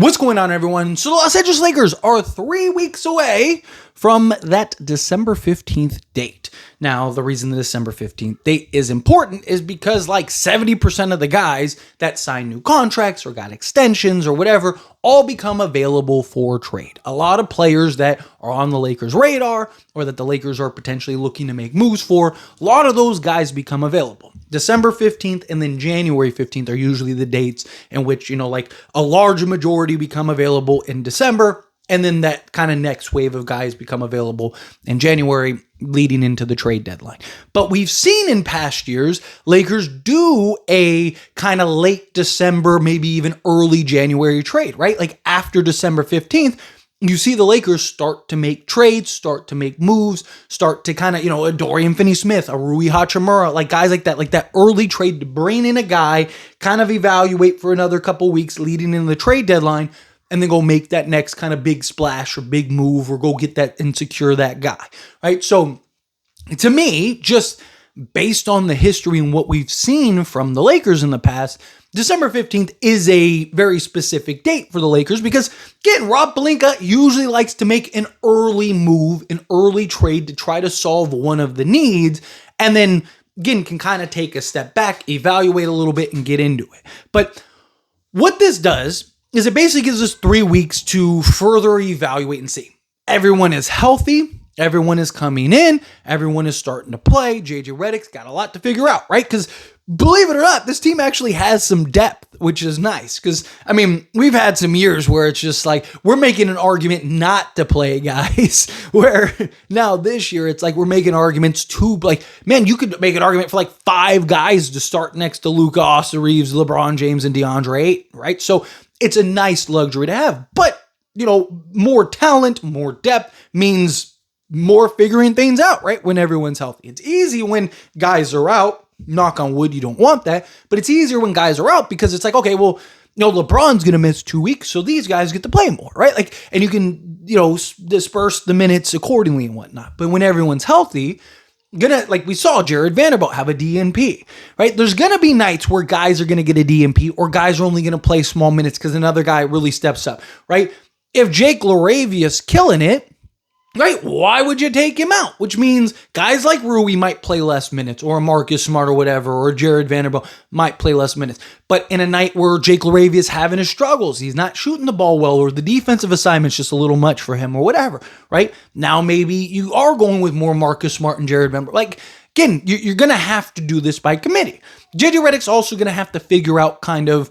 What's going on, everyone? So the Los Angeles Lakers are 3 weeks away from that December 15th date. Now, the reason the December 15th date is important is because like 70% of the guys that sign new contracts or got extensions or whatever all become available for trade. A lot of players that are on the Lakers' radar or that the Lakers are potentially looking to make moves for, a lot of those guys become available. December 15th and then January 15th are usually the dates in which, like a large majority become available in December. And then that kind of next wave of guys become available in January leading into the trade deadline. But we've seen in past years, Lakers do a kind of late December, maybe even early January trade, right? Like after December 15th, you see the Lakers start to make trades, start to make moves, start to kind of, a Dorian Finney-Smith, a Rui Hachimura, like guys like that early trade to bring in a guy, kind of evaluate for another couple weeks leading into the trade deadline, and then go make that next kind of big splash or big move or go get that and secure that guy, right? So to me, just based on the history and what we've seen from the Lakers in the past, December 15th is a very specific date for the Lakers because, again, Rob Pelinka usually likes to make an early move, an early trade to try to solve one of the needs, and then, again, can kind of take a step back, evaluate a little bit, and get into it. But what this does is it basically gives us 3 weeks to further evaluate and see. Everyone is healthy. Everyone is coming in. Everyone is starting to play. JJ Redick's got a lot to figure out, right? Because believe it or not, this team actually has some depth, which is nice. Because, we've had some years where it's just like we're making an argument not to play guys. Where now this year, it's like we're making arguments to, like, man, you could make an argument for like 5 guys to start next to Luka, Austin Reeves, LeBron James, and DeAndre Ayton, right? So it's a nice luxury to have. But, more talent, more depth means more figuring things out, right? When everyone's healthy. It's easy when guys are out. Knock on wood, you don't want that. But it's easier when guys are out because it's like, okay, well, LeBron's going to miss 2 weeks, so these guys get to play more, right? Like, and you can, disperse the minutes accordingly and whatnot. But when everyone's healthy, like we saw Jared Vanderbilt have a DNP, right? There's going to be nights where guys are going to get a DNP or guys are only going to play small minutes because another guy really steps up, right? If Jake LaRavia's killing it, right, why would you take him out? Which means guys like Rui might play less minutes or Marcus Smart or whatever, or Jared Vanderbilt might play less minutes. But in a night where Jake LaRavia's having his struggles, he's not shooting the ball well, or the defensive assignment's just a little much for him or whatever, right? Now maybe you are going with more Marcus Smart and Jared Vanderbilt. Like, again, you're going to have to do this by committee. JJ Redick's also going to have to figure out kind of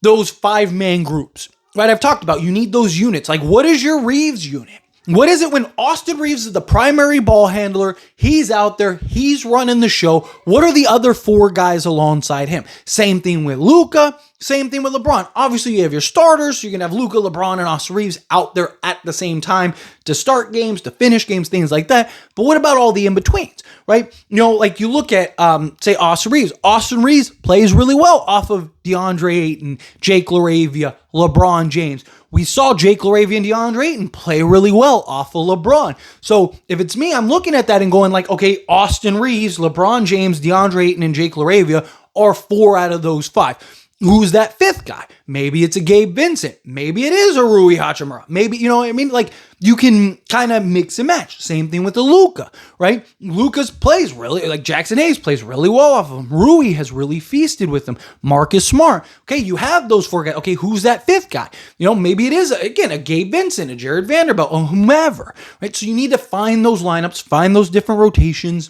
those 5-man groups, right? I've talked about you need those units. Like, what is your Reeves unit? What is it when Austin Reeves is the primary ball handler? He's out there. He's running the show. What are the other 4 guys alongside him? Same thing with Luka. Same thing with LeBron. Obviously, you have your starters. So you're going to have Luka, LeBron, and Austin Reeves out there at the same time to start games, to finish games, things like that. But what about all the in-betweens, right? Like you look at, say, Austin Reeves. Austin Reeves plays really well off of DeAndre Ayton, Jake LaRavia, LeBron James. We saw Jake LaRavia and DeAndre Ayton play really well off of LeBron. So if it's me, I'm looking at that and going like, okay, Austin Reeves, LeBron James, DeAndre Ayton, and Jake LaRavia are 4 out of those 5. Who's that 5th guy? Maybe it's a Gabe Vincent. Maybe it is a Rui Hachimura. Maybe, you know what I mean? Like, you can kind of mix and match. Same thing with the Luka, right? Luka's plays really, like Jackson Hayes plays really well off of him. Rui has really feasted with him. Marcus Smart. Okay, you have those 4 guys. Okay, who's that 5th guy? Maybe it is, again, a Gabe Vincent, a Jared Vanderbilt, or whomever, right? So you need to find those lineups, find those different rotations.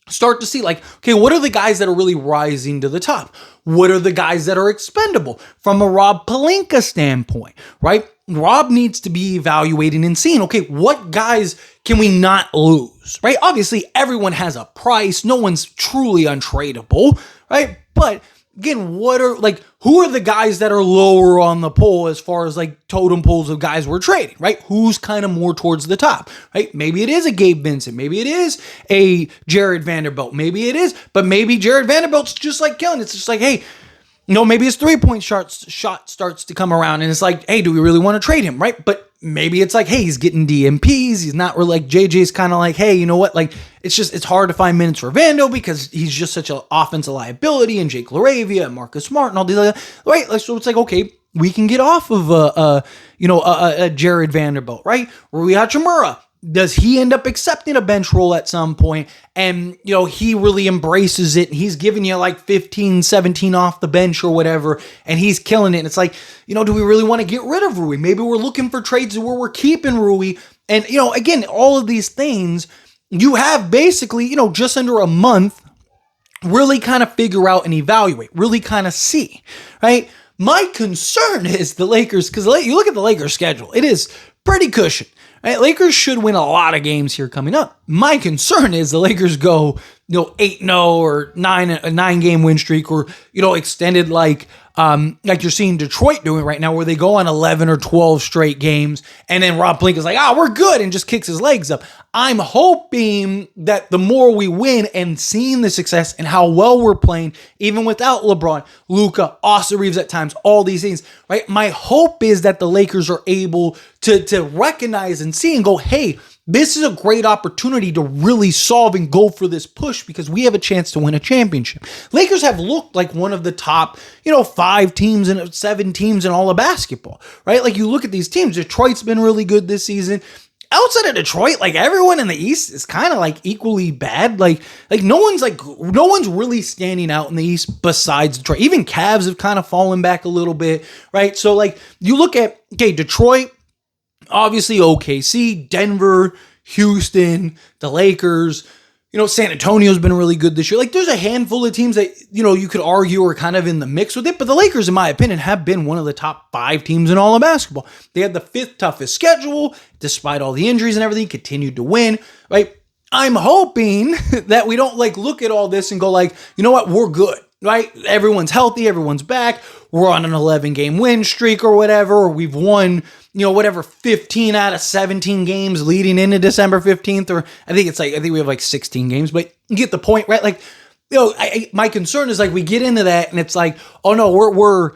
Start to see like, okay, what are the guys that are really rising to the top? What are the guys that are expendable from a Rob Pelinka standpoint, right? Rob needs to be evaluating and seeing, okay, what guys can we not lose, right? Obviously, everyone has a price. No one's truly untradeable, right? But again, who are the guys that are lower on the pole as far as like totem poles of guys we're trading, right? Who's kind of more towards the top, right? Maybe it is a Gabe Vincent. Maybe it is a Jared Vanderbilt. Maybe it is, but maybe Jared Vanderbilt's just like killing. It's just like, hey, maybe his 3-point shot starts to come around and it's like, hey, do we really want to trade him, right? But maybe it's like, hey, he's getting DMPs. He's not really like JJ's kind of like, hey, you know what? Like, it's hard to find minutes for Vando because he's just such an offensive liability and Jake LaRavia and Marcus Smart and all these other, right? So it's like, okay, we can get off of a Jared Vanderbilt, right? Rui Hachimura, does he end up accepting a bench role at some point? And, he really embraces it. He's giving you like 15, 17 off the bench or whatever, and he's killing it. And it's like, do we really want to get rid of Rui? Maybe we're looking for trades where we're keeping Rui. And, again, all of these things, you have basically, just under a month, really kind of figure out and evaluate, really kind of see, right? My concern is the Lakers, because you look at the Lakers schedule, it is pretty cushioned. Right? Lakers should win a lot of games here coming up. My concern is the Lakers go, 8-0 or 9-game win streak, or, extended like you're seeing Detroit doing right now, where they go on 11 or 12 straight games, and then Rob Pelinka's like, we're good, and just kicks his legs up. I'm hoping that the more we win and seeing the success and how well we're playing, even without LeBron, Luka, Austin Reeves at times, all these things, right? My hope is that the Lakers are able to recognize and see and go, hey, this is a great opportunity to really solve and go for this push, because we have a chance to win a championship. Lakers have looked like one of the top, 5 teams and 7 teams in all of basketball, right? Like, you look at these teams, Detroit's been really good this season. Outside of Detroit, like, everyone in the East is kind of like equally bad. Like no one's really standing out in the East besides Detroit. Even Cavs have kind of fallen back a little bit, right? So like, you look at, Detroit, obviously OKC, Denver, Houston, the Lakers, San Antonio's been really good this year. Like, there's a handful of teams that, you could argue are kind of in the mix with it, but the Lakers, in my opinion, have been one of the top 5 teams in all of basketball. They had the 5th toughest schedule, despite all the injuries and everything, continued to win, right? I'm hoping that we don't look at all this and go you know what, we're good, right? Everyone's healthy, everyone's back, we're on an 11-game win streak or whatever, or we've won, 15 out of 17 games leading into December 15th, or I think we have 16 games, but you get the point, right? My concern is we get into that and it's oh no, we're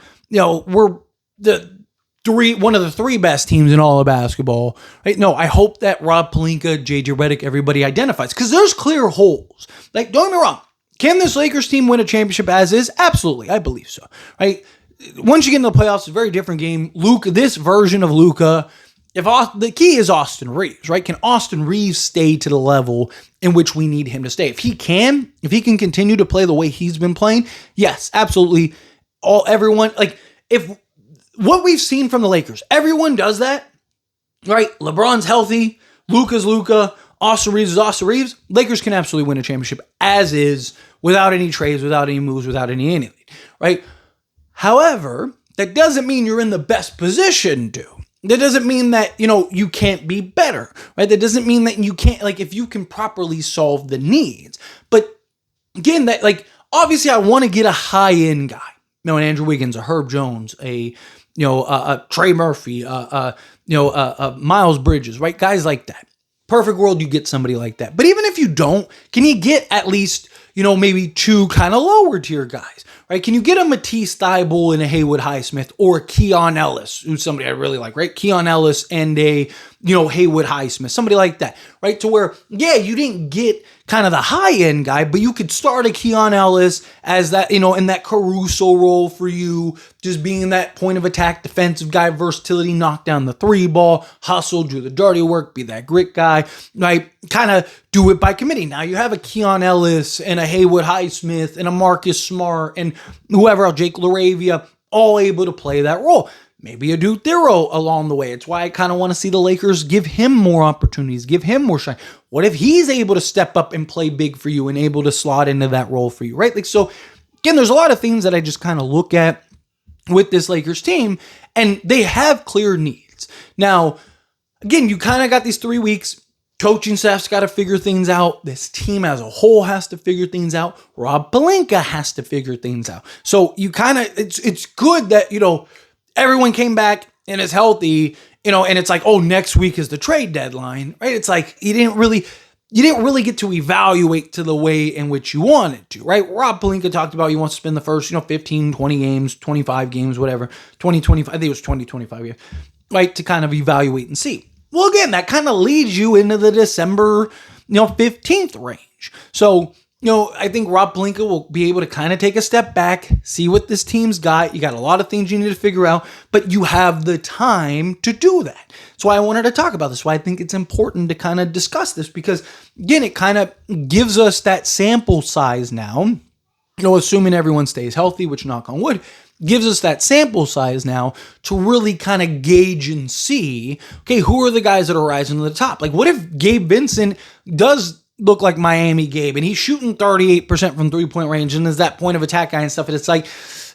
one of the 3 best teams in all of basketball, right? No, I hope that Rob Pelinka, JJ Redick, everybody identifies, because there's clear holes. Don't get me wrong. Can this Lakers team win a championship as is? Absolutely. I believe so, right? Once you get into the playoffs, it's a very different game. Luka, this version of Luka, the key is Austin Reeves, right? Can Austin Reeves stay to the level in which we need him to stay? If he can continue to play the way he's been playing, yes, absolutely. If what we've seen from the Lakers, everyone does that, right? LeBron's healthy, Luka's Luka, Austin Reeves is Austin Reeves. Lakers can absolutely win a championship as is, without any trades, without any moves, without anything, right? However, that doesn't mean you're in the best position to. That doesn't mean that, you can't be better, right? That doesn't mean that you can't, if you can properly solve the needs. But again, obviously I want to get a high-end guy. An Andrew Wiggins, a Herb Jones, a Trey Murphy, Miles Bridges, right? Guys like that. Perfect world, you get somebody like that. But even if you don't, can you get at least, maybe 2 kind of lower tier guys, right? Can you get a Matisse Thybulle and a Haywood Highsmith, or a Keon Ellis, who's somebody I really like, right? Keon Ellis and a, Haywood Highsmith, somebody like that, right? To where, you didn't get kind of the high-end guy, but you could start a Keon Ellis as that, in that Caruso role for you, just being that point of attack defensive guy, versatility, knock down the 3 ball, hustle, do the dirty work, be that grit guy, right? Kind of do it by committee. Now you have a Keon Ellis and a Haywood Highsmith and a Marcus Smart and whoever else, Jake LaRavia, all able to play that role. Maybe a Duke Thero along the way. It's why I kind of want to see the Lakers give him more opportunities, give him more shine. What if he's able to step up and play big for you and able to slot into that role for you, right? So again, there's a lot of things that I just kind of look at with this Lakers team, and they have clear needs. Now, again, you kind of got these 3 weeks. Coaching staff's got to figure things out. This team as a whole has to figure things out. Rob Pelinka has to figure things out. So you kind of, it's good that, everyone came back and is healthy, and it's next week is the trade deadline, right? It's you didn't really get to evaluate to the way in which you wanted to, right? Rob Pelinka talked about he wants to spend the first, 15, 20 games, 25 games, whatever, 20, 25, I think it was 20, 25 games, right? To kind of evaluate and see. Well, again, that kind of leads you into the December, 15th range. So I think Rob Pelinka will be able to kind of take a step back, see what this team's got. You got a lot of things you need to figure out, but you have the time to do that. That's why I wanted to talk about this. Why I think it's important to kind of discuss this, because again, it kind of gives us that sample size now. Assuming everyone stays healthy, which knock on wood, gives us that sample size now to really kind of gauge and see, okay, who are the guys that are rising to the top? Like, what if Gabe Vincent does look like Miami Gabe and he's shooting 38% from 3-point range and is that point of attack guy and stuff, and it's like,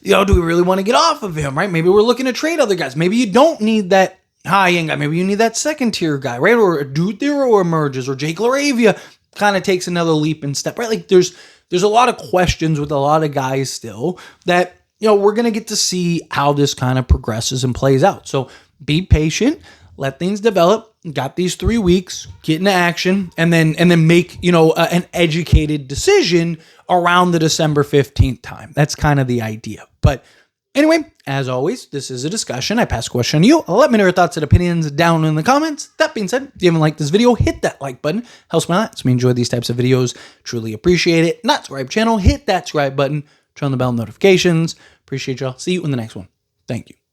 do we really want to get off of him, right? Maybe we're looking to trade other guys. Maybe you don't need that high-end guy. Maybe you need that second-tier guy, right? Or a Dude Theroux emerges, or Jake LaRavia kind of takes another leap and step, right? Like, there's a lot of questions with a lot of guys still that, we're going to get to see how this kind of progresses and plays out. So be patient, let things develop. Got these 3 weeks, get into action, and then make, an educated decision around the December 15th time. That's kind of the idea. But anyway, as always, this is a discussion. I pass a question to you. Let me know your thoughts and opinions down in the comments. That being said, if you haven't liked this video, hit that like button. Helps me out. Lets me enjoy these types of videos. Truly appreciate it. Not subscribe channel, hit that subscribe button. Turn on the bell notifications. Appreciate y'all. See you in the next one. Thank you.